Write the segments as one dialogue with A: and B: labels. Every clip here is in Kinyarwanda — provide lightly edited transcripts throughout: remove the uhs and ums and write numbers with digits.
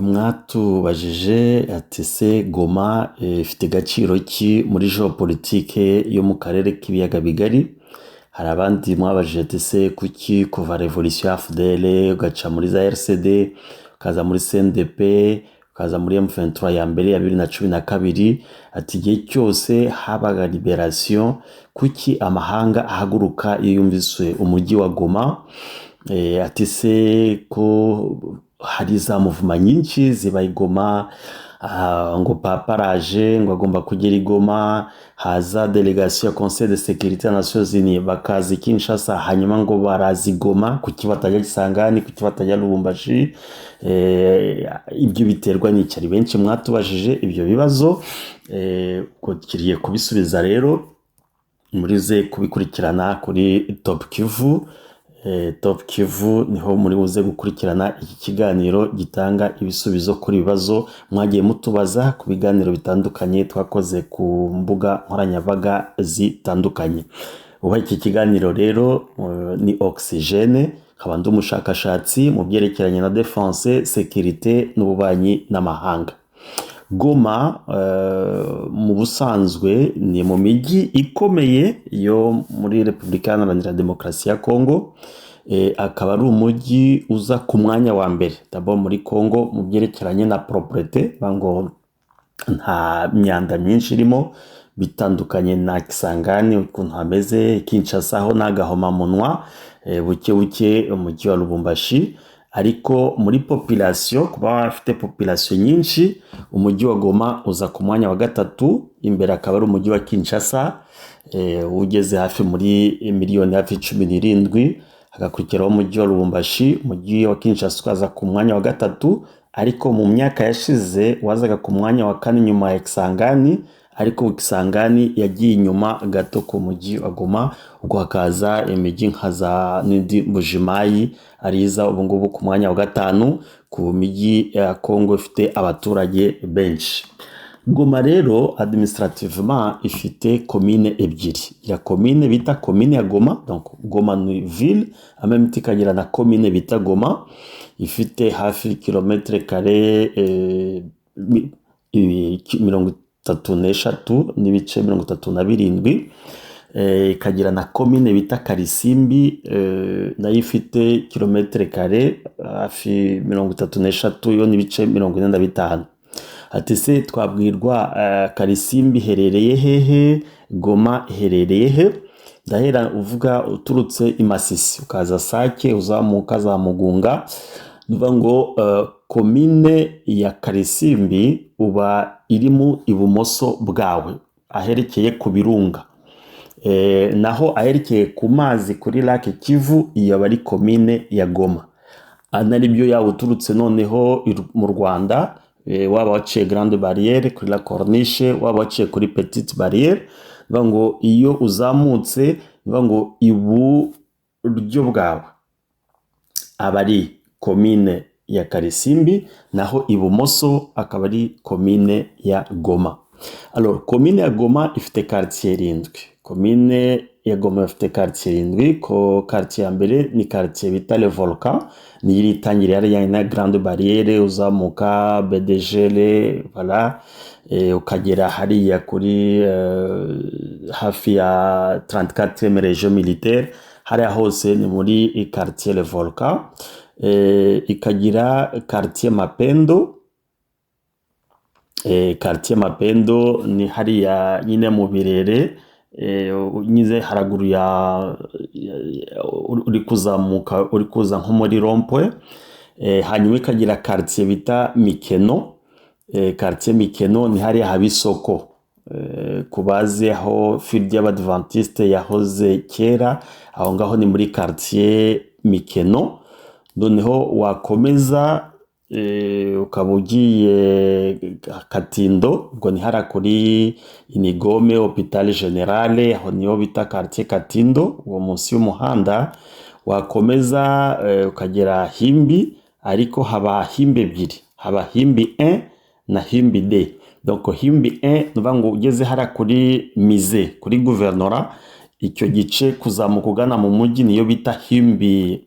A: Mwatubajije ati se Goma ifite agaciro ki muri geopolitike yo mu karere k'ibiyaga bigari. Hari abandi mwabajije ati se kuki kuva revolution ya FDL ugaca muri za RCD ukaza muri CNDP ukaza muri M23 ya mbere ya 2012 ati igihe cyose habaga liberation kuki amahanga ahaguruka iyo yumvise umujyi wa Goma. Ati se ko hari za muvuma nyinshi ziba i Goma, ngo papa araje ngo agomba kugera i Goma, haza delegation ya Conseil de Sécurité des Nations Unies bakaza Kinshasa, hanyuma ngo baraza i Goma, kuki batajya Kisangani, kuki batajya Lubumbashi. Ibyo biterwa n'iki? Ari benshi mwatubajije ibyo bibazo, kiriye kubisubiza rero murize kubikurikirana kuri Top Kivu. Top Kivu niho muri buze gukurikirana iki kiganiro gitanga ibisubizo kuri bibazo mwagiye mutubaza ku biganiro bitandukanye twakoze ku mbuga nkoranyambaga zitandukanye. Uba iki kiganiro rero ni Oxygene, nkaba ndi umushakashatsi mu byerekeranye na defense, sécurité n'ububanyi n'amahanga. Goma mu busanzwe ni mu mijyi ikomeye yo muri Repubulika Iharanira Demokarasi ya Kongo. Akaba ari umujyi uza ku mwanya wa mbere d'abord muri Kongo mu byerekeranye na propreté, bango nta myanda myinshi irimo, bitandukanye na Kisangani ukuntu hameze, Kinshasa ho n'agahomamunwa buke buke, umujyi wa Lubumbashi. Ariko muri population, kuba afite population nyinshi, umujyi wa Goma uza ku mwanya wa gatatu, imbere akaba ari umujyi wa Kinshasa ugeze hafi muri miliyoni hafi 17, hagakurikiraho umujyi wa Lubumbashi. Umujyi wa Kinshasa ukaza ku mwanya wa gatatu, ariko mu myaka yashize wazaga ku mwanya wa kane nyuma ya Kisangani, ariko Kisangani yagiye inyuma gato ku mujyi wa Goma, ubwo hakaza imijyi nka za n'indi Mbujimayi ariza ubu ngubu ku mwanya wa gatanu ku mijyi ya Kongo ifite abaturage benshi. Goma rero administrativement ifite commune ebyiri, ya commune bita commune ya Goma, donc Goma ni ville, en même temps ikagira na commune bita Goma ifite hafi kilometre kare 33 n'ibice 37, ikagira na commune bita Karisimbi nayo ifite kilometre kare hafi 33 yo n'ibice 45. Ati se twabwirwa Karisimbi herereye hehe, Goma herereye he? Ndahera uvuga uturutse i Masisi ukaza Sake uzamuka za Mugunga, nuvuga ngo commune ya Karisimbi uba iri mu ibumoso bwawe aherekeye ku birunga. Naho aherekeye ku mazi kuri Lake Kivu iyo bari commune ya Goma. Anari byo yawe uturutse noneho mu Rwanda, waba waciye Grande Barrière kuri La Corniche, waba waciye kuri Petite Barrière, nuvuga ngo iyo uzamutse nuvuga ngo iburyo bwawe aba ari commune ya Karisimbi, naho ibumoso akaba ari commune ya Goma. Alors commune ya Goma ifite quartier 7. Commune ya Goma ifite quartier 7, ko quartier ya mbere ni quartier bita Le Volcan, ni iri tangirira ari na Grande Barrière uzamuka BDGL, voilà, ukagera hariya kuri hafi ya 34e région militaire, hariya hose ni muri quartier Le Volcan. Ikagira quartier Mapendo. Quartier Mapendo ni hariya nyine mu birere, nyize haraguru ya uri kuzamuka uri kuza nko muri Rompwe. Hanyuma ikagira quartier bita Mikeno. Quartier Mikeno ni hariya haba isoko, kubazi aho field y'Abadventiste yahoze kera, aho ngaho ni muri quartier Mikeno. Noneho wakomeza ukaba ugiye Katindo, ubwo ni hara kuri Inigome Hopital Generale, aho niho bita quartier Katindo, uwo munsi y'umuhanda. Wakomeza ukagera Himbi, ariko haba Himbi ebyiri, haba Himbi 1 na Himbi 2. Donc Himbi 1 nuvuga ngo ugeze hara kuri Mize kuri Guvernora, icyo gice kuzamuka ugana mu mujyi niyo bita Himbi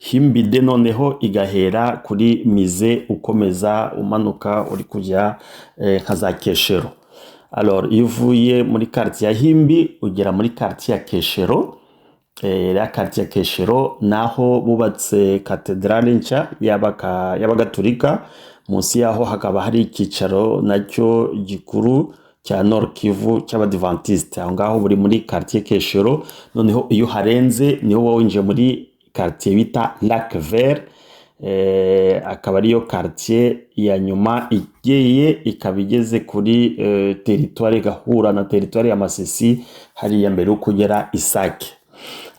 A: Himbide noneho igahera kuri mize ukomeza umanuka uri kujya nka za Keshero. Alors iyo uvuye muri quartier ya Himbi ugera muri quartier ya Keshero. La quartier ya Keshero naho bubatse katedrale nshya y'abagatulika. Munsi yaho hakaba hari ikicaro nacyo gikuru cya Nord Kivu cy'abadventiste. Aho ngaho buri muri quartier Keshero. Noneho iyo harenze niho winjiye muri quartier bita Lac Vert. Akaba ariyo quartier ya nyuma igeye ikaba igeze kuri territoire gahura na territoire ya Masisi hariya mbere yo kugera Isake.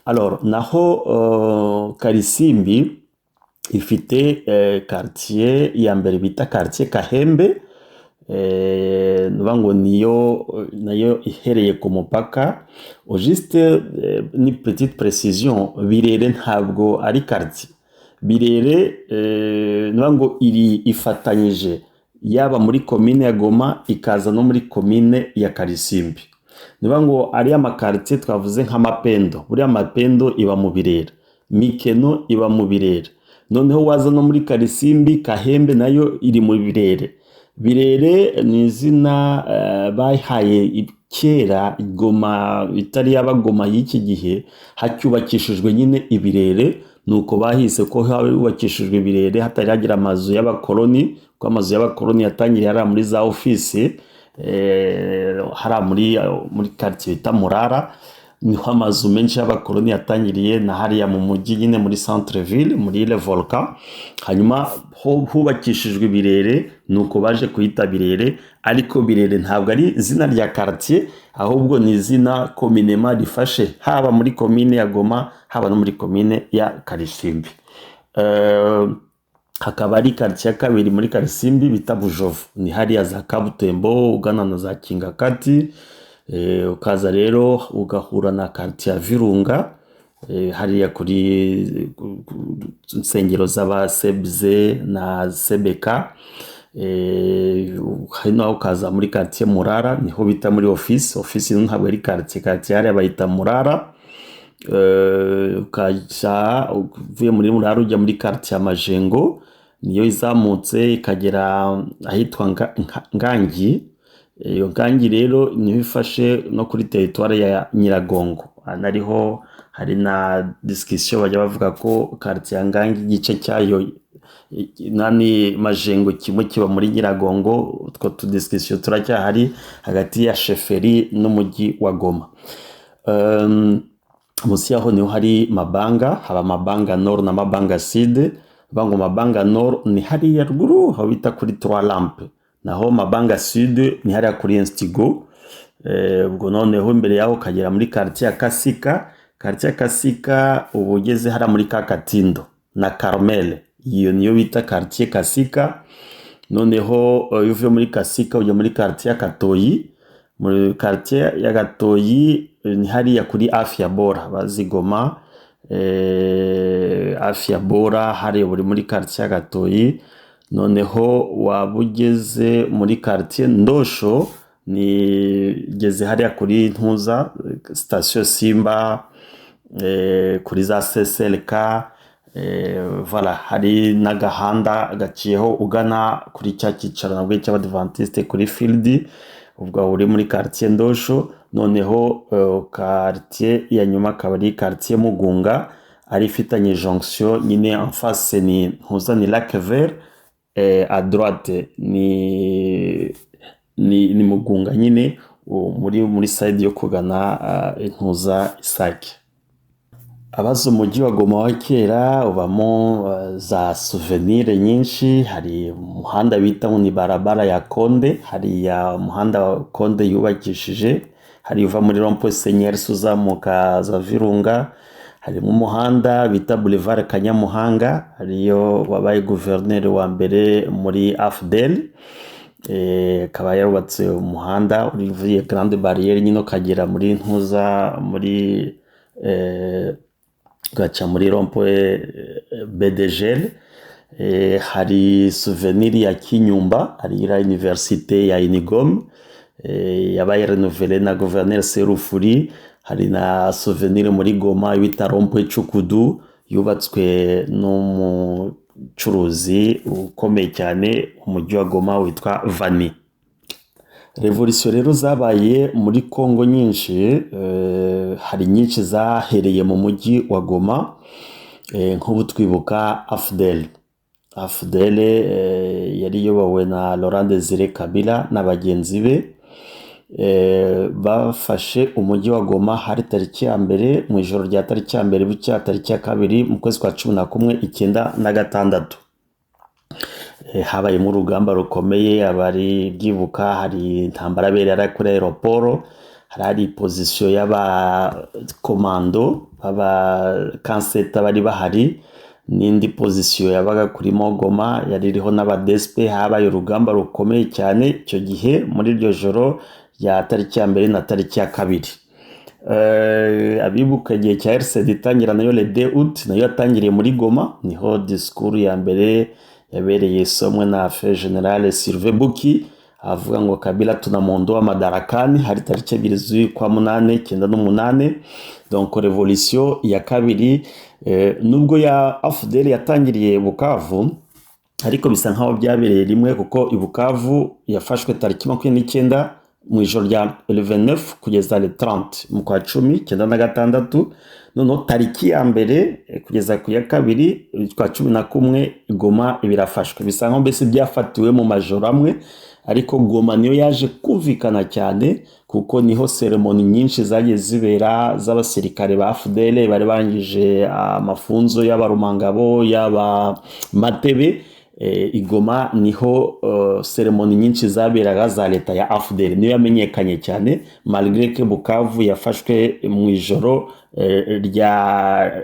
A: Alors naho Karisimbi ifite quartier ya mbere bita quartier Kahembe. Nubango nayo ihereye ku mupaka. Juste ni petite précision, Birere ntabwo ari quartier. Birere nubango iri ifatanyije yaba muri commune ya Goma ikaza no muri commune ya Karisimbi. Nubango ari amakartier twavuze nka Mapendo. Buri Mapendo iba mu Birere, Mikeno iba mu Birere. Noneho waza no muri Karisimbi, Kahembe nayo iri mu Birere. Birere ni izina bahaye kera Goma itari y'abagoma y'iki gihe, hacyubakishijwe nyine ibirere. Nuko bahise ko hubakishijwe ibirere hatari hagira amazu y'abakoloni, ko amazu y'abakoloni yatangiriye hari muri za office hari muri quartier bita Murara. Niho amazu menshi y'abakoloni yatangiriye na hariya mu mujyi nyine muri centre ville muri Le Volcan. Hanyuma hubakishijwe ibirere nuko baje kuyita Birere. Ariko Birere ntabwo ari izina rya quartier, ahubwo ni izina communément rifashe haba muri commune ya Goma haba no muri commune ya Karisimbi. Hakaba ari quartier ya kabiri muri Karisimbi bita Bujovu. Ni hariya za Kabutembo ugana na za Kingakati. Ukaza rero ugahura na quartier ya Virunga hariya kuri nsengero z'abasebze na Sebeka. Hino ukaza muri quartier Murara niho bita muri office ntabwo ari quartier hariya bayita Murara. Ukaja uvuye muri Murara ujya muri quartier ya Majengo, niyo izamutse ikagera ahitwa Ngangi. Iyo Ngangi rero niho ifashe no kuri territoire ya Nyiragongo. Anariho hari na discussion bajya bavuga ko quartier ya Ngangi igice cyayo nani Majengo kimwe kiba muri Nyiragongo. Utwo tu discussion turacyahari hagati ya Sheferi n'umujyi wa Goma. Munsi yaho niho hari Mabanga, haba Mabanga Nord na Mabanga Sud. Bango Mabanga Nord ni hariya ruguru aho bita kuri Trois Lampes, naho Mabanga Sud ni hariya kuri Instigo. Ubwo noneho imbere yaho kagera muri quartier ya Kasika. Quartier ya Kasika ubu ugeze hariya muri Kakatindo na Carmel, iyo niyo bita quartier Kasika. Noneho iyo uvuye muri Kasika ujya muri quartier ya Katoyi. Muri quartier ya Katoyi ni hariya kuri Afya Bora bazigoma. Afya Bora hariya buri muri quartier ya Katoyi. Noneho wabugeze muri quartier Ndosho ni geze hariya kuri Ntuza station Simba, kuri za CSLK. Voilà, hari n'agahanda gaciyeho ugana kuri cya kicaro nabwo cy'abadventiste kuri field. Ubwo uri muri quartier Ndosho. Noneho quartier ya nyuma akaba ari quartier Mugunga, ari ifitanye jonction nyine en face ni Ntuza ni Lac Vert. À droite ni Mugunga nyine muri side yo kugana Ntuza Isake. Abazo umujyi wa Goma wa kera ubamo za souvenir nyinshi. Hari umuhanda bita ni barabara ya Konde, hari ya umuhanda wa Konde yubakishije, hari uva muri Rond-Point Seigneur uzamuka za Virunga. Hari umuhanda bita Boulevard Kanyamuhanga, hariyo wabaye gouverneur wa mbere muri AFDL. Akaba yarubatse umuhanda urivuye Grande Barriere nyine ukagera muri Ntuza muri gaca muri Rond-Point BDGL. Hari souvenir ya Kinyumba, hari la université ya Unigom yabaye renouvelée na gouverneur Serufuri. Hari na souvenir muri Goma bita Rond-Point Cukudu yubatswe n'umucuruzi ukomeye cyane umujyi wa Goma witwa Vani. Revolution rero zabaye muri Kongo nyinshi, hari nyinshi zahereye mu mujyi wa Goma, nk'ubu twibuka AFDL yari iyobowe na Laurent Désiré Kabila na bagenzi be, bafashe umujyi wa Goma hari tariki ya mbere mu ijoro rya tariki ya mbere bucya tariki ya kabiri mu kwezi kwa 11/96. Habayemo urugamba rukomeye, abari byibuka hari intambara berera kuri aeroport, hari position y'abakomando kanseta bari bahari, n'indi position yabaga kuri Goma yari iriho n'abadespe. Habaye urugamba rukomeye cyane icyo gihe muri iryo joro ya tariki ya mbere na tariki ya kabiri. Abibuka igihe cya RCD itangira nayo le 2 août nayo yatangiriye muri Goma, niho discours ya mbere yabereye somwe na Frère General Sylvain Buki avuga ngo Kabila tunamuondoa madarakani, hari tariki 2/8/98. Donc revolution ya kabiri, nubwo ya AFDL yatangiriye Bukavu ariko bisa nkaho byabereye rimwe, kuko Bukavu yafashwe tariki 29 mu ijoro rya 29 kugeza le 30 mu kwa 10/96. Noneho tariki ya mbere kugeza ku ya kabiri kwa 11 Goma ibirafashwe. Bisa nkaho mbese byafatiwe mu majoro amwe, ariko Goma niyo yaje kumvikana cyane kuko niho ceremony nyinshi zagiye zibera z'abasirikare ba AFDL bari bangije amafunzo y'abarumangabo y'aba Matebe. Igoma niho ceremony nyinshi zaberaga za leta ya AFDL, niyo yamenyekanye cyane, malgré que Bukavu yafashwe mu ijoro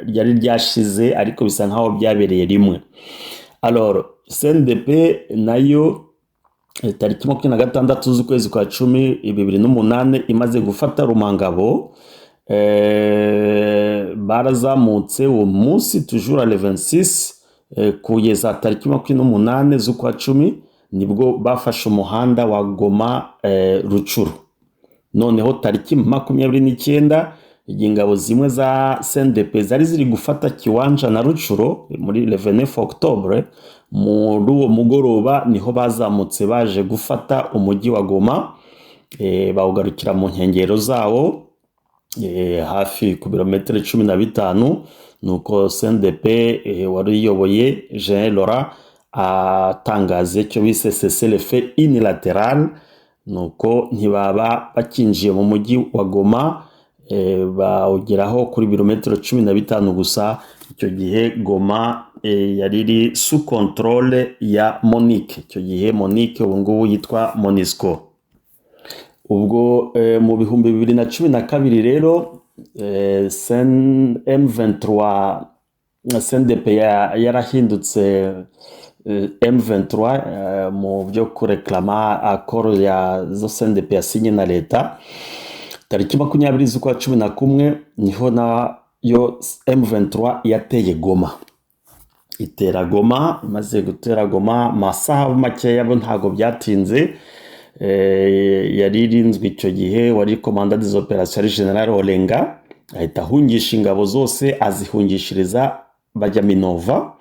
A: ryari ryashize, ariko bisa nkaho byabereye rimwe. Alors CNDP nayo tariki 26 z'ukwezi kwa 10 2008 imaze gufata Rumangabo, barazamutse uwo munsi toujours le 26 kugeza tariki 28 z'ukwa 10 nibwo bafashe umuhanda wa Goma Rucuru. Noneho tariki 29 ingabo zimwe za CNDP zari ziri gufata Kiwanja na Rucuro muri le 29 Octobre. Muri uwo mugoroba niho bazamutse baje gufata umujyi wa Goma, bawugarukira mu nkengero zawo hafi ku birometero 15. Nuko CNDP wari uyoboye Jean Laurent atangaze icyo bise cessez-le-feu unilatéral. Nuko ntibaba bakinjiye mu mujyi wa Goma, bawugeraho kuri birometero 15 gusa. Icyo gihe Goma yari iri sous contrôle ya Monique, icyo gihe Monique ubu ngubu yitwa Monisco. Ubwo mu bihumbi 2012 rero M23 CNDP yarahindutse M23 mu byo kureklama accord ya zo CNDP yasinye na leta. Tariki 20 z'ukwa 11 niho nayo M23 yateye Goma, itera Goma. Imaze gutera Goma masaha make yabo ntago byatinze, yari irinzwe icyo gihe wari commandant des opérations General Olenga ahita ahungisha ingabo zose azihungishiriza bajya Minova.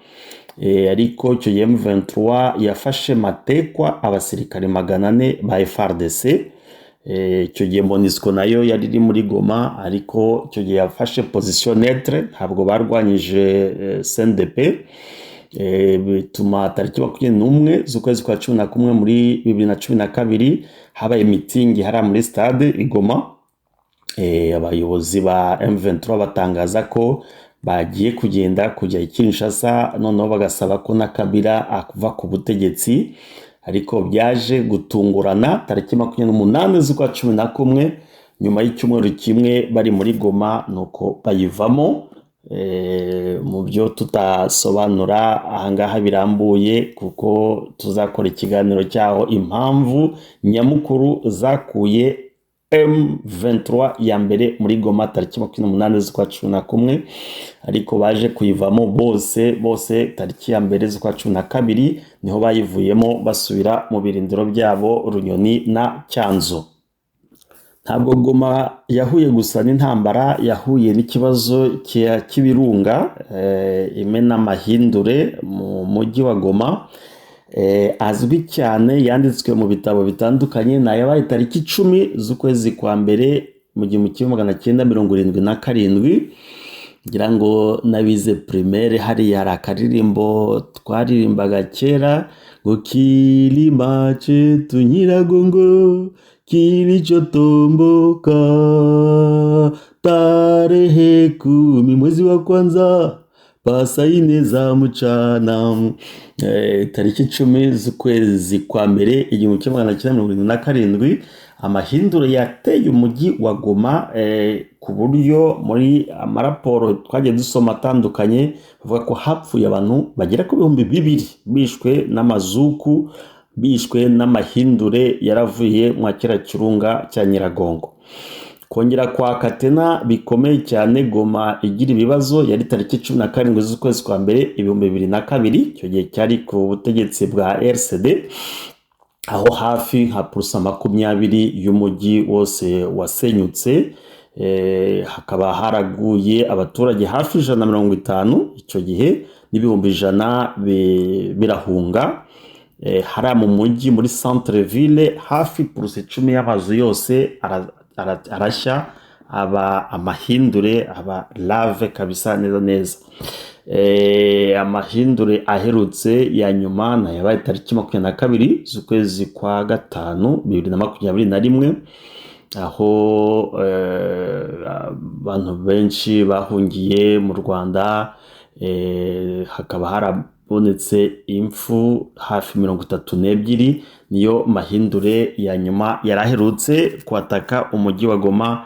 A: Ariko icyo M23 yafashe matekwa abasirikare 400 ba FARDC. Icyo gihe Monisco nayo yari iri muri Goma, ariko icyo gihe yafashe position neutre, ntabwo barwanyije CNDP. Bituma tariki 21 z'ukwezi kwa 11 muri 2012 habaye meeting hari muri stade Igoma. Abayobozi ba M23 batangaza ko bagiye kujya Kinshasa, noneho bagasaba ko na Kabila akuva ku butegetsi, ariko byaje gutungurana tariki 28 z'ukwa 11 nyuma y'icyumweru kimwe bari muri Goma, nuko bayivamo. Mu byo tutasobanura ahangaha birambuye kuko tuzakora ikiganiro cyaho impamvu nyamukuru zakuye M23 ya mbere muri Goma tariki 28 z'ukwa 11, ariko baje kuyivamo bose tariki ya mbere z'ukwa 12 niho bayivuyemo basubira mu birindiro byabo Runyoni na Cyanzo. ntabwo Goma yahuye gusa n'intambara, yahuye n'ikibazo cy'ibirunga, imena amahindure mu mujyi wa Goma, azwi cyane, yanditswe mu bitabo bitandukanye. Nayabaye tariki 10 z'ukwezi kwa mbere mu 1977. ngira ngo nabize primaire, hariya hari akaririmbo twaririmbaga kera ngo kilima chetu Nyiragongo kilichotomboka tarehe 10 mwezi wa kwanza saa 4 za mchana. Tariki 10 z'ukwezi kwa mbere 1977, amahindure yateye umujyi wa Goma, ku buryo muri amaraporo twagiye dusoma atandukanye bavuga ko hapfuye abantu bagera ku 2,000 bishwe n'amazuku, bishwe n'amahindure yaravuye mu kera kirunga cya Nyiragongo. Kongera kwa Katena bikomeye cyane, Goma igira ibibazo. Yari tariki 17 z'ukwezi kwa mbere 2002, icyo gihe cyari ku butegetsi bwa RCD, aho hafi nka purusa 20 y'umujyi wose wasenyutse. Hakaba haraguye abaturage hafi 150 icyo gihe, n'ibihumbi 100 birahunga. Hari mu mujyi muri centre ville hafi purusa 10 y'amazu yose arashya, aba amahindure, aba lave kabisa neza neza. Amahindure aherutse ya nyuma na yabaye tariki 22 z'ukwezi kwa gatanu 2021, aho abantu benshi bahungiye mu Rwanda. Hakaba harabonetse impfu hafi 32. niyo mahindure ya nyuma yaraherutse kwataka umujyi wa Goma,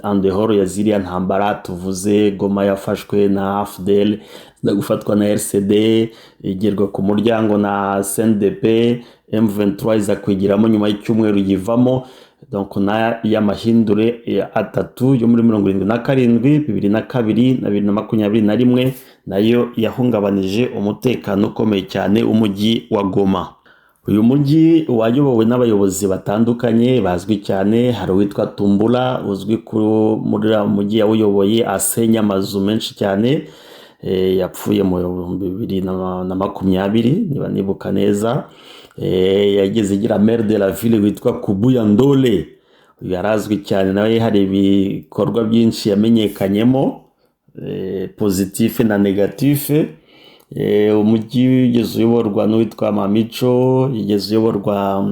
A: andehoro ya ziriya ntambara tuvuze. Goma yafashwe na AFDL, gufatwa na RCD, igerwa ku muryango na CNDP, M23 iza kwigiramo nyuma y'icyumweru yivamo. Donc na y'amahindure atatu yo muri 1977, 2002 na 2021 nayo yahungabanije umutekano ukomeye cyane umujyi wa Goma. Uyu mujyi wayobowe n'abayobozi batandukanye bazwi cyane. Hari uwitwa Tumbula uzwi muri mujyi yawuyoboye, asenya amazu menshi cyane, yapfuye mu 2020 niba nibuka neza. Yageze igira maire de la ville witwa Kubuya Ndole, yarazwi cyane nawe, hari ibikorwa byinshi yamenyekanyemo, positif na negatif. Umujyi wigeze uyoborwa n'uwitwa Mamicho, yigeze uyoborwa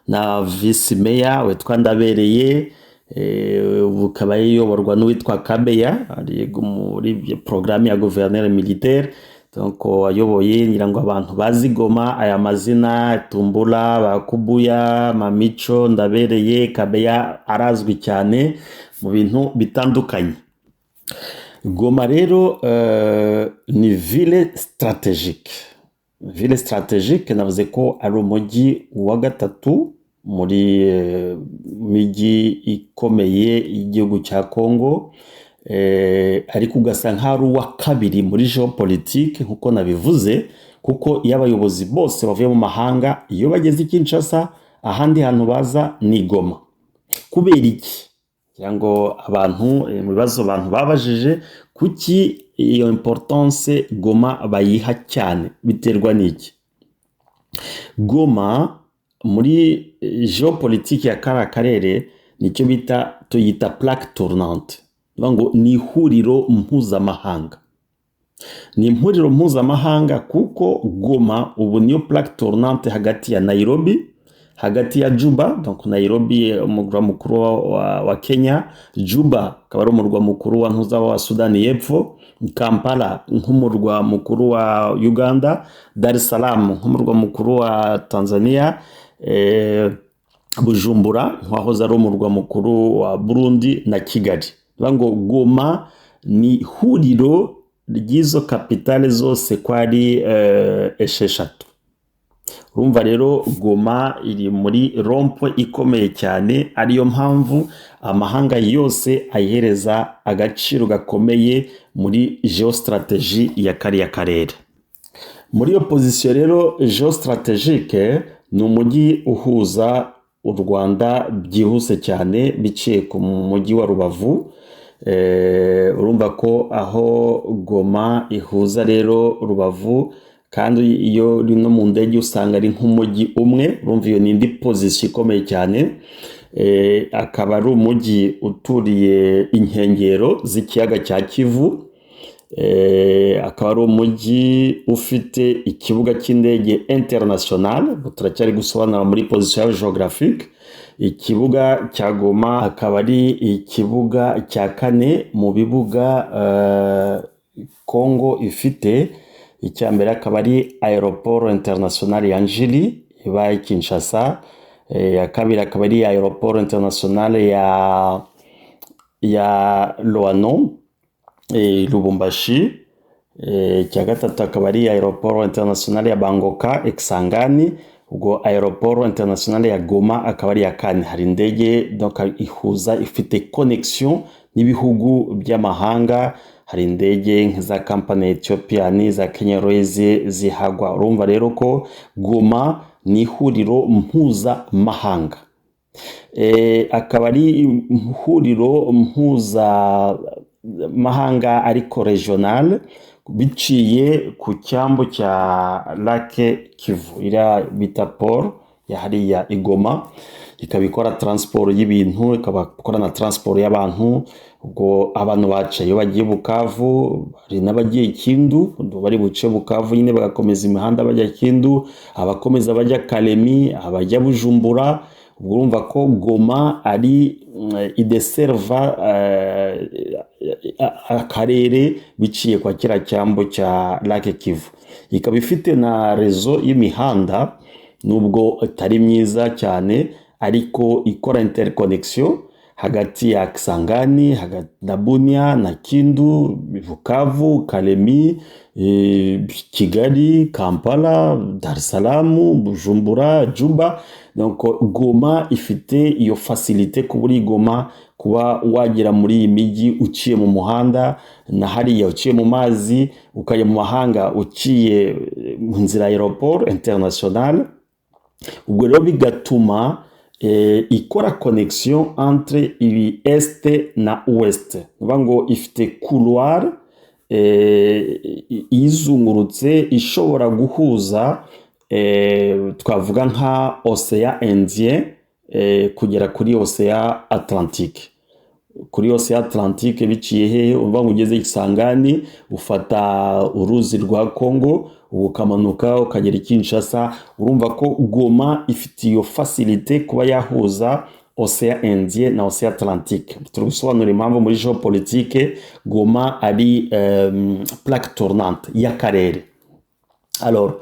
A: na vice mayor witwa Ndabereye, ukaba yiyoborwa n'uwitwa Kabeya, ari muri programme ya gouverneur militaire. Donc ayoboye, ngira ngo abantu bazi Goma aya mazina Tumbula, Bakubuya, Mamicho, Ndabereye, Kabeya arazwi cyane mu bintu bitandukanye. Goma rero ni ville stratégique. Ville stratégique navuze ko ari umujyi wa gatatu muri miji ikomeye y'igihugu cya Congo, ariko ugasa nk'ari uwa kabiri muri geopolitique nkuko nabivuze, kuko iyo abayobozi bose bavuye mu mahanga iyo bageze Kinshasa ahandi hantu baza ni Goma. Kubera iki? Ngo abantu mu bibazo abantu babajije, kuki iyo importance Goma bayiha cyane, biterwa n'iki? Goma muri geopolitique ya karere nicyo bita tuyita plaque tournante, ngo ni ihuriro mpuzamahanga. Ni ihuriro mpuzamahanga kuko Goma ubu niyo plaque tournante hagati ya Nairobi, hagati ya Juba. Donc Nairobi umurwa mukuru wa Kenya, Juba akaba ari umurwa mukuru wa Sudani y'Epfo, Kampala nk'umurwa mukuru wa Uganda, Dar es Salaam nk'umurwa mukuru wa Tanzania, Bujumbura nk'ahoze ari umurwa mukuru wa Burundi na Kigali. Ngo Goma ni ihuriro ry'izo kapitale zose kwari esheshatu. Urumva rero Goma iri muri rompo ikomeye cyane, ariyo mpamvu amahanga yose ayihereza agaciro gakomeye muri geostrategie ya kariya karere. Muri iyo position rero geostrategique ni umujyi uhuza u Rwanda byihuse cyane biciye ku mujyi wa Rubavu. Urumva ko aho Goma ihuza rero Rubavu, kandi iyo uri no mu ndege usanga ari nk'umujyi umwe. Urumva iyo ni indi position ikomeye cyane. Akaba ari umujyi uturiye inkengero z'ikiyaga cya Kivu. Akaba ari umujyi ufite ikibuga cy'indege international, turacyari gusobanura muri position geographique. Ikibuga cya Goma akaba ari ikibuga cya kane mu bibuga Congo ifite. Icya mbere akaba ari aeroport international ya Njili ibaye Kinshasa. Ya kabiri akaba ari aeroport international ya Loano Lubumbashi. Icya gatatu akaba ari aeroport international ya Bangoka Kisangani. Ubwo aeroport international ya Goma akaba ari ya kane. Hari indege donc ihuza, ifite connection n'ibihugu by'amahanga. Hari indege nk'iza company Ethiopian, za Kenya Airways zihagwa. Urumva rero ko Goma ni ihuriro mpuzamahanga. Akaba ari ihuriro mpuzamahanga ariko regional, biciye ku cyambu cya Lake Kivu, iriya bita port ya hariya Igoma. Ikaba ikora transport y'ibintu, ikaba ikora na transport y'abantu. Ubwo abantu bacaye bagiye Bukavu, hari n'abagiye Kindu, bari buce Bukavu nyine bagakomeza imihanda bajya Kindu, abakomeza bajya Kalemi, abajya Bujumbura. Ubwo urumva ko Goma ari ideserva akarere biciye kwa kira cyambo cya Lake Kivu. Ikaba ifite na rezo y'imihanda, nubwo itari myiza cyane, ariko ikora interconnection hagati ya Kisangani, hagati na Bunia na Kindu, Bukavu, Kalemi, Kigali, Kampala, Dar es Salaam, Bujumbura, Juba. Donc Goma ifite iyo facilité kuburi Goma kuba wagera muri iyi migi uciye mu muhanda, na hariya uciye mu mazi, ukajya mu mahanga uciye mu nzira aeroport international. Ubwo rero bigatuma ikora connexion entre ibi est na ouest. Nuvuga ngo ifite couloir izungurutse ishobora guhuza twavuga nka Océan Indien kugera kuri Océan Atlantique. Kuri Océan Atlantique biciye hehe? Uvuga ngo ugeze Kisangani ufata uruzi rwa Congo, ukamanuka ukagera Kinshasa. Urumva ko Goma ifite iyo facilité kuba yahuza Océan Indien na Océan Atlantique. Turi gusobanura impamvu muri géopolitique Goma ari plaque tournante y'akarere. Alors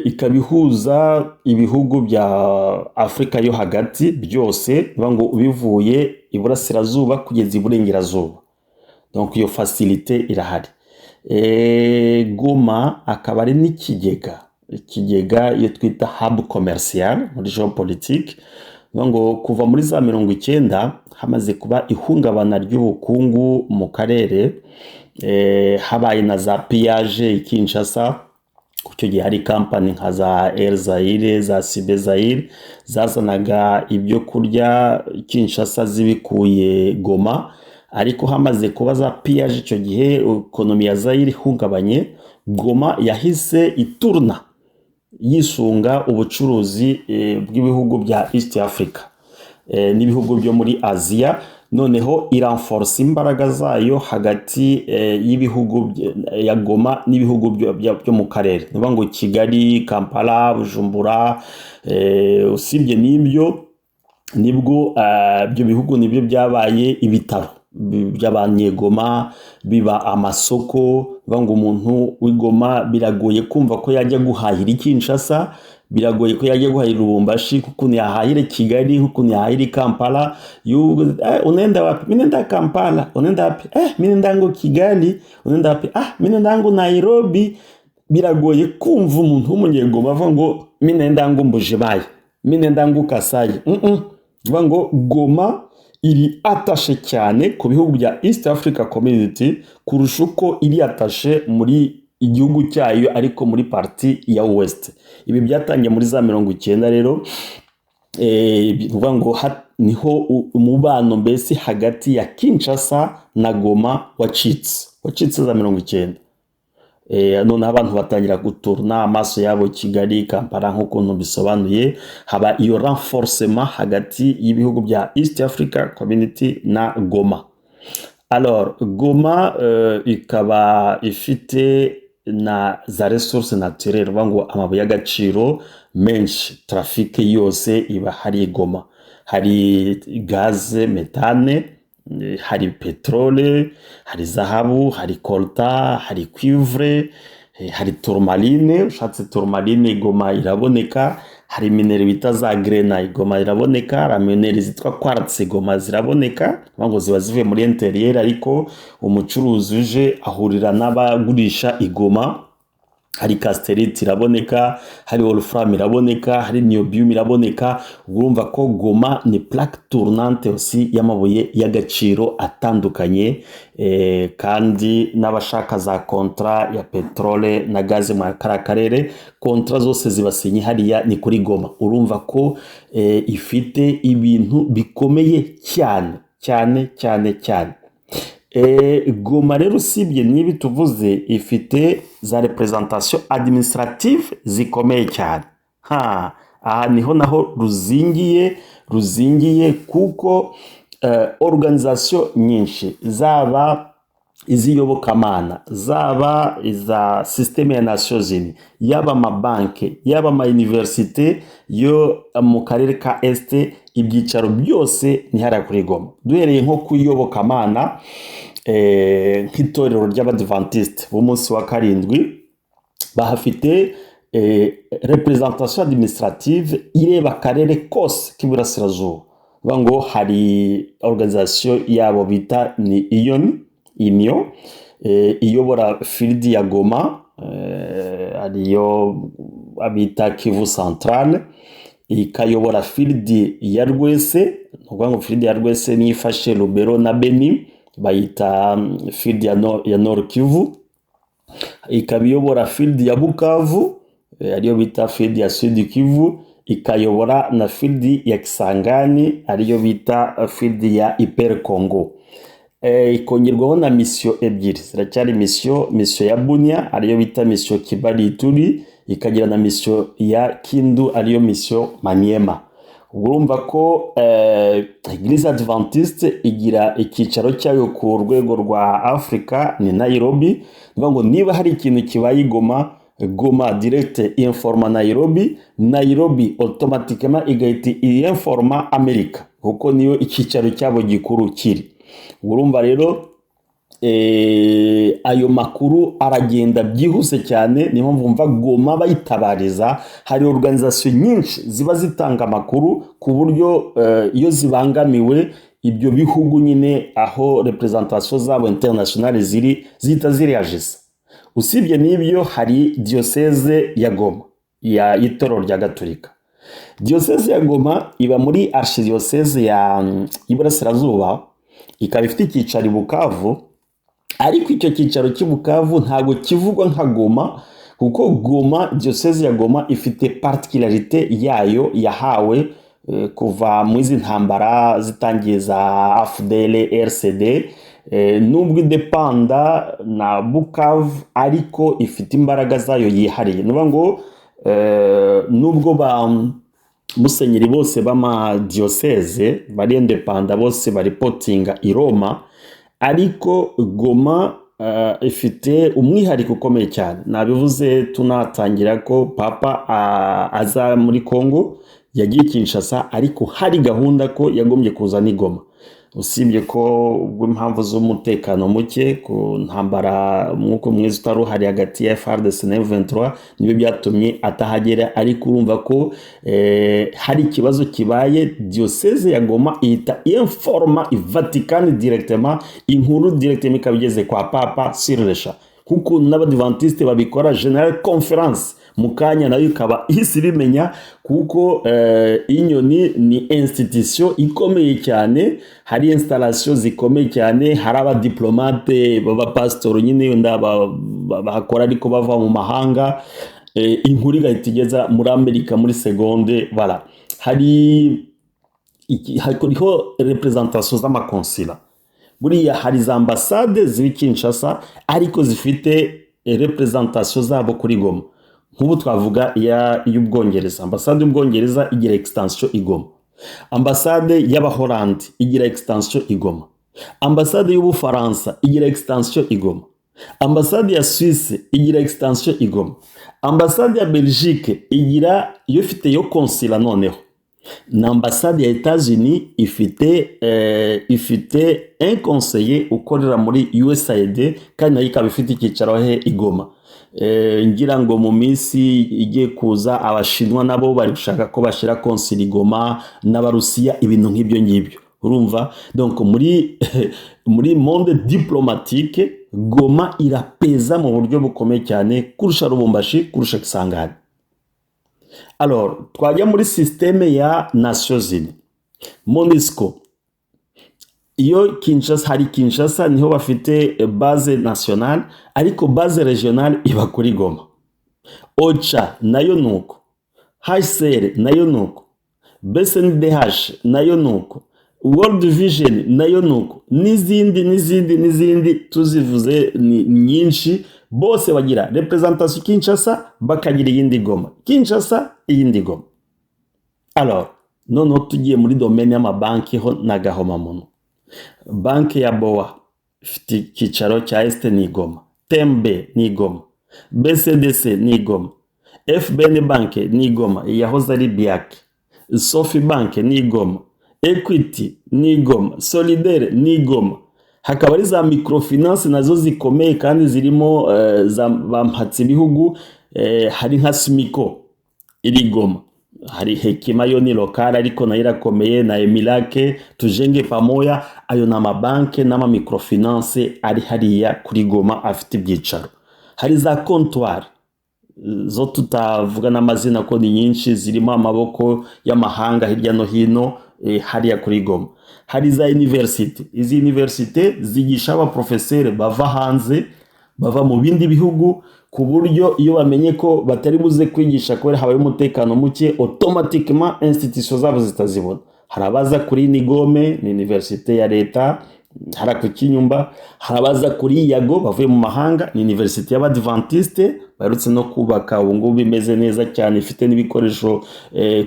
A: ikabihuza ibihugu bya Afrika yo hagati byose, ngo bivuye iburasirazuba kugeza iburengerazuba. Donc iyo facilité irahari. Goma akaba ari n'ikigega iyo twita hub commercial muri géopolitique. Ngo kuva muri za 90 hamaze kuba ihungabana ry'ubukungu mu karere, habaye na za pillage Kinshasa. Kucyo gihe hari company nka za El Zaire, za Sibe Zaire zazanaga ibyo kurya Kinshasa zibikuye Goma. Ariko hamaze kuba za pillage icyo gihe ekonomi ya Zaire ihungabanye, Goma yahise iturna yisunga ubucuruzi bw'ibihugu bya East Africa n'ibihugu byo muri Asia. Noneho iranforce imbaraga zayo hagati y'ibihugu ya Goma n'ibihugu byo mu karere. Nuvuga ngo Kigali, Kampala, Bujumbura. Usibye n'ibyo, nibwo byo bihugu nibyo byabaye ibitaro by'abanyegoma, biba amasoko. Nuvuga ngo umuntu w'Igoma biragoye kumva ko yajya guhahira Kinshasa, biragoye ko yajya guhahira Lubumbashi, kuko yahahira Kigali, kuko yahahira Kampala. Unaenda wapi? Mimi nenda Kampala. Unaenda wapi? Mimi nenda ngo Kigali. Unaenda wapi? Mimi nenda ngo Nairobi. Biragoye kumva umuntu w'umunyegoma avuga ngo mimi nenda ngo Mbujibayi, mimi nenda ngo Kasai. Nuvuga ngo Goma iri attaché cyane ku bihugu bya East Africa Community kurusha uko iri attaché muri igihugu cyayo ariko muri parti ya West. Ibi byatangiye muri za 90 rero. bivuga ngo niho umubano mbese hagati ya Kinshasa na Goma wacitse za 90. Noneho abantu batangira guturna amaso yabo Kigali, Kampala nk'ukuntu bisobanuye, haba iyo renforcement hagati y'ibihugu bya East Africa Community na Goma. Alors Goma ikaba ifite na za ressources naturelles, ngo amabuye y'agaciro menshi, traffic yose iba hari Goma, hari gaze metane, hari petrole, hari zahabu, hari colta, hari cuivre, hari tourmaline. Ushatse tourmaline Goma iraboneka, hari minere bita za grenade Goma iraboneka, hari minere zitwa quartz Goma ziraboneka, ngo ziba zivuye muri interieur, ariko umucuruzi uje ahurira n'abagurisha igoma. Hari casterite iraboneka, hari wolfram iraboneka, hari niobium iraboneka. Urumva ko Goma ni plaque tournante aussi y'amabuye y'agaciro atandukanye, kandi n'abashaka za contrat ya petrole na gaze mu karere, contrat zose zibasinye hariya ni kuri Goma. Urumva ko ifite ibintu bikomeye cyane. Goma rero usibye n'ibi tuvuze, ifite za representation administrative zikomeye cyane. Aha niho naho ruzingiye kuko organisation nyinshi, zaba iziyobokamana, zaba iza systeme ya Nations Unies, yaba amabanke, yaba ama universite yo mu karere ka Este, ibyicaro byose ni hariya kuri Goma. Duhereye nko kuyobokamana, nk'itorero ry'Abadventiste b'umunsi wa karindwi bahafite representation administrative ireba akarere kose k'iburasirazuba. Ngo hari organisation yabo bita ni Union iyobora field ya Goma, ariyo abita Kivu Central, ikayobora field ya Rwese. Ngo field ya Rwese ni ifashe Lubero na Beni, bayita field ya Nord Kivu. Ikabiyobora field ya Bukavu, ariyo bita field ya Sud Kivu. Ikayobora na field ya Kisangani, ariyo bita field ya Hyper Congo. Ikongerwaho na mission ebyiri ziracyari mission ya Bunia, ariyo bita mission Kibali Ituri. Ikagira na mission ya Kindu, ariyo mission Maniema. Urumva ko Eglise Adventiste igira icyicaro cyayo ku rwego rwa Afrika ni Nairobi. Ngo niba hari ikintu kibaye Goma direct informa Nairobi automatiquement igahita informa Amerika, kuko niyo icyicaro cyabo gikuru kiri. Urumva rero ayo makuru aragenda byihuse cyane, niyo mpamvu mva Goma bayitabariza. Hari organisation nyinshi ziba zitanga amakuru ku buryo iyo zibangamiwe ibyo bihugu nyine aho representation zabo internationale zihita zireagisa. Usibye n'ibyo, hari diocese ya Goma ya itorero rya Gatolika. Diocese ya Goma iba muri archidiocese ya Iburasirazuba, ikaba ifite icyicaro i Bukavu, ariko icyo cyicaro cy'i Bukavu ntabwo kivugwa nka Goma, kuko Goma, diocese ya Goma ifite particularité yayo yahawe kuva mu izi ntambara zitangiye za AFDL RCD. Nubwo idepanda na Bukavu, ariko ifite imbaraga zayo yihariye. Nuba ngo nubwo ba musenyeri bose b'ama diocese bari indepanda, bose baripotinga i Roma, ariko Goma ifite umwihariko ukomeye cyane. Nabivuze tunatangira ko papa aza muri Congo yagiye Kinshasa, ariko hari gahunda ko yagombye kuza ni Goma. Usibye ko impamvu z'umutekano muke ku ntambara mwuko mwezi utaruhari hagati ya FARDC na M23 nibe byatumye atahagera, ariko urumva ko hari ikibazo kibaye. Diocese ya Goma ihita informa Vatican directement, inkuru directement ikabigeze kwa papa Sirresha, kuko n'Abadventiste babikora General Conference mukanya nayo ikaba ihise bimenya, kuko Inyoni ni institution ikomeye cyane, hari installation zikomeye cyane, hari abadiplomate b'abapastor nyine bahakora ariko bava mu mahanga. Inkuru igahita igeza muri Amerika muri segonde. Voilà, hariho representation z'amakonsila. Buriya hari za ambasade ziri Kinshasa ariko zifite representation zabo kuri Goma. Nk'ubu twavuga y'Ubwongereza, ambasade y'Ubwongereza igira extension i Goma. Ambasade y'Abahorandi igira extension i Goma. Ambasade y'Ubufaransa igira extension i Goma. Ambasade ya Suisse igira extension i Goma. Ambasade ya Belgique igira yo ifite yo konsila noneho. Na ambasade ya Etats-Unis ifite un conseiller ukorera muri USAID kandi nayo ikaba ifite icyicaro he i Goma. Ngira ngo mu minsi igiye kuza abashinwa nabo bari gushaka ko bashira konsili i Goma, n'Abarusiya ibintu nk'ibyo ngibyo. Urumva? Donc muri monde diplomatique Goma irapeza mu buryo bukomeye cyane kurusha Lubumbashi, kurusha Kisangani. Alors, twajya muri systeme ya Nations Unies. MONUSCO. Iyo Kinshasa, hari Kinshasa niho bafite base nationale, ariko base regionale iba kuri Goma. OCHA nayo nuko. HCR nayo nuko. BSNDH nayo nuko. World Vision nayo nuko. N'izindi tuzivuze ni nyinshi. Bose bagira representation Kinshasa, bakagira iyindi Goma. Kinshasa, iyindi Goma. Alors, noneho tugiye muri domaine y'amabanki ho n'agahomamunwa. Banki ya BOA ifite icyicaro cya Este ni Goma. TMB ni Goma. BCDC ni Goma. FBN Bank ni Goma, yahoze ari BIAC. Sofi Bank ni Goma. Equity ni Goma. Solidaire ni Goma. Hakaba ari za microfinance nazo zikomeye kandi zirimo za bampatse ibihugu, hari nka Smiko iri Goma, hari Hekima yo ni lokal ariko nayo irakomeye, na Emilake, Tujenge Pamoya. Ayo na mabanke n'ama microfinance ari hariya kuri Goma afite ibyicaro. Hari za comptoir zo tutavuga n'amazina ko ni nyinshi, zirimo amaboko y'amahanga hirya no hino hariya kuri Goma. Hari za university, izi university zigisha abaprofeseri bava hanze, bava mu bindi bihugu, ku buryo iyo bamenye ko batari buze kwigisha kubera habaye umutekano muke, automatiquement institution zabo zitazibona. Hari abaza kuri Nigome, ni university ya leta, hari ku Kinyumba. Hari abaza kuri Yago bavuye mu mahanga, ni university y'Abadventiste barutse no kubaka ubu ngubu bimeze neza cyane, ifite n'ibikoresho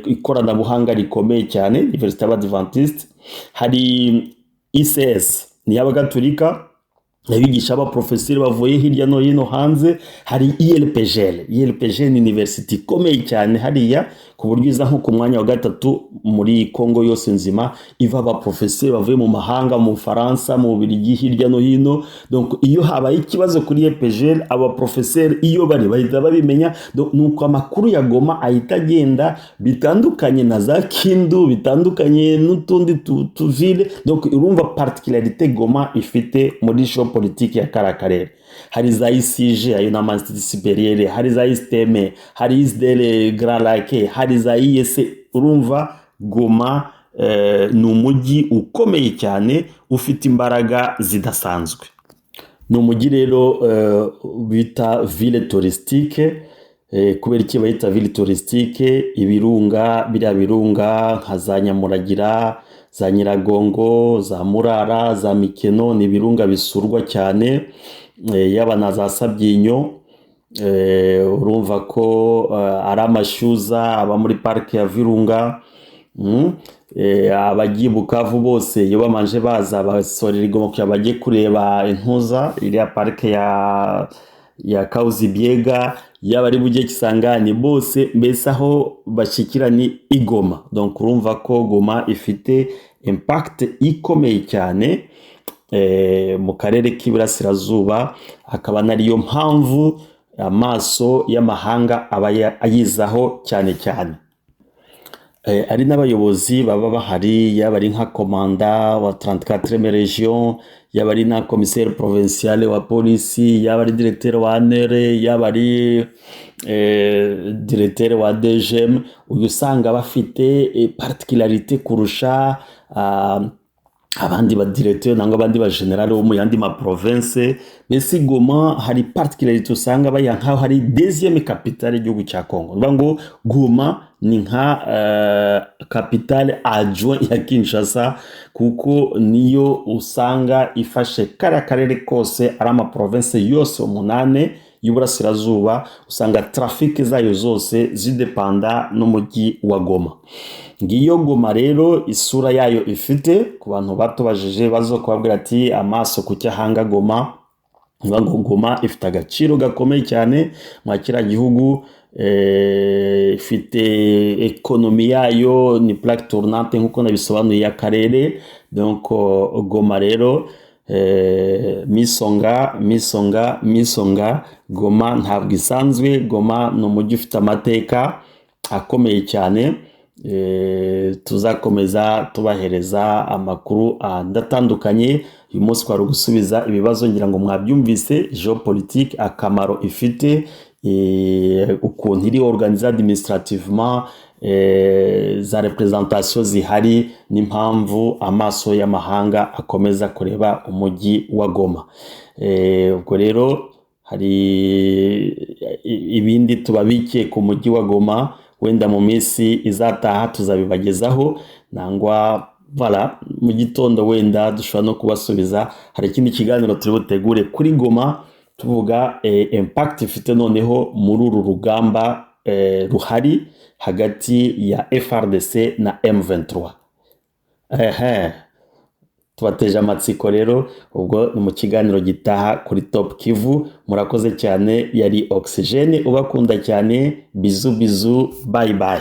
A: ikoranabuhanga rikomeye cyane, university y'Abadventiste. Hari ICS ni y'Abagatolika yabigisha abaprofeseri bavuye hirya no hino hanze. Hari ILPG ni university ikomeye cyane hariya, ku buryo iza nko ku mwanya wa gatatu muri Kongo yose nzima, iva abaprofeseri bavuye mu mahanga, mu Faransa, mu Bubiligi, hirya no hino. Donc iyo habaye ikibazo kuri ILPG, abaprofeseri iyo bari bahita babimenya. Nuko amakuru ya Goma ahita agenda, bitandukanye na za Kindu, bitandukanye n'utundi tuvile. Donc urumva particularité Goma ifite muri politique ya karakarere. Hari za ICG, ayo na Institut Supérieur, hari za ISTM, hari ISDL Grand Lac, hari za IEC. Urumva Goma ni umujyi ukomeye cyane, ufite imbaraga zidasanzwe. Ni umujyi rero bita ville touristique. Kubera iki bayita ville touristique? Biriya birunga nka za Nyamuragira, za Nyiragongo, za Murara, za Mikeno, ni ibirunga bisurwa cyane, yaba na za Sabyinyo. Urumva ko ari amashyuza aba muri parike ya Virunga. Abagiye Bukavu bose iyo bamanje baza basorera i Goma kugira bajye kureba intuza iriya parike ya Kauzibiega, yaba ari bujye Kisangani, bose mbese aho bashyikira ni i Goma. Donc urumva ko Goma ifite impact ikomeye cyane mu karere k'Iburasirazuba, akaba nariyo mpamvu amaso y'amahanga aba ayizaho cyane cyane. Ari n'abayobozi baba bahari, yaba ari nka komanda wa 34e region, yaba ari na commissaire provincial wa polisi, yaba ari directeur wa ANR, yaba ari directeur wa DGM. Uyu usanga bafite particularité kurusha abandi ba directeur nangwa abandi ba general bo mu yandi ma province. Mbese Goma hari particularity usanga baya nkaho hari deuxième capitale y'igihugu cya Congo. Nivuga ngo Goma ni nka capitale adjoint ya Kinshasa, kuko niyo usanga ifashe kara karere kose ari ama province yose 8 y'uburasirazuba. Usanga traffic zayo zose zidepanda n'umujyi wa Goma. Ngiyo Goma rero isura yayo ifite, ku bantu batubajije bazo kubabwira ati amaso ku cyahanga Goma. Nivuga ngo Goma ifite agaciro gakomeye cyane mu kiriya gihugu, ifite ekonomi yayo ni plaque tournante nkuko nabisobanuye y'akarere. Donc Goma rero misonga Goma ntabwo isanzwe. Goma ni umujyi ufite amateka akomeye cyane. Tuzakomeza tubahereza amakuru ndatandukanye. Uyu munsi twari gusubiza ibibazo, ngira ngo mwabyumvise geopolitique akamaro ifite, ukuntu iri organize administrativement, za representation zihari, n'impamvu amaso y'amahanga akomeza kureba umujyi wa Goma. Ubwo rero hari ibindi tubabikiye ku mujyi wa Goma, wenda mu minsi izataha tuzabibagezaho, nangwa voilà mu gitondo wenda dushobora no kubasubiza. Hari ikindi kiganiro turi butegure kuri Goma tuvuga impact ifite noneho muri uru rugamba ruhari hagati ya FRDC na M23. Tubateje amatsiko rero, ubwo ni mu kiganiro gitaha kuri Top Kivu. Murakoze cyane, yari Oxygene ubakunda cyane. Bizu bye bye.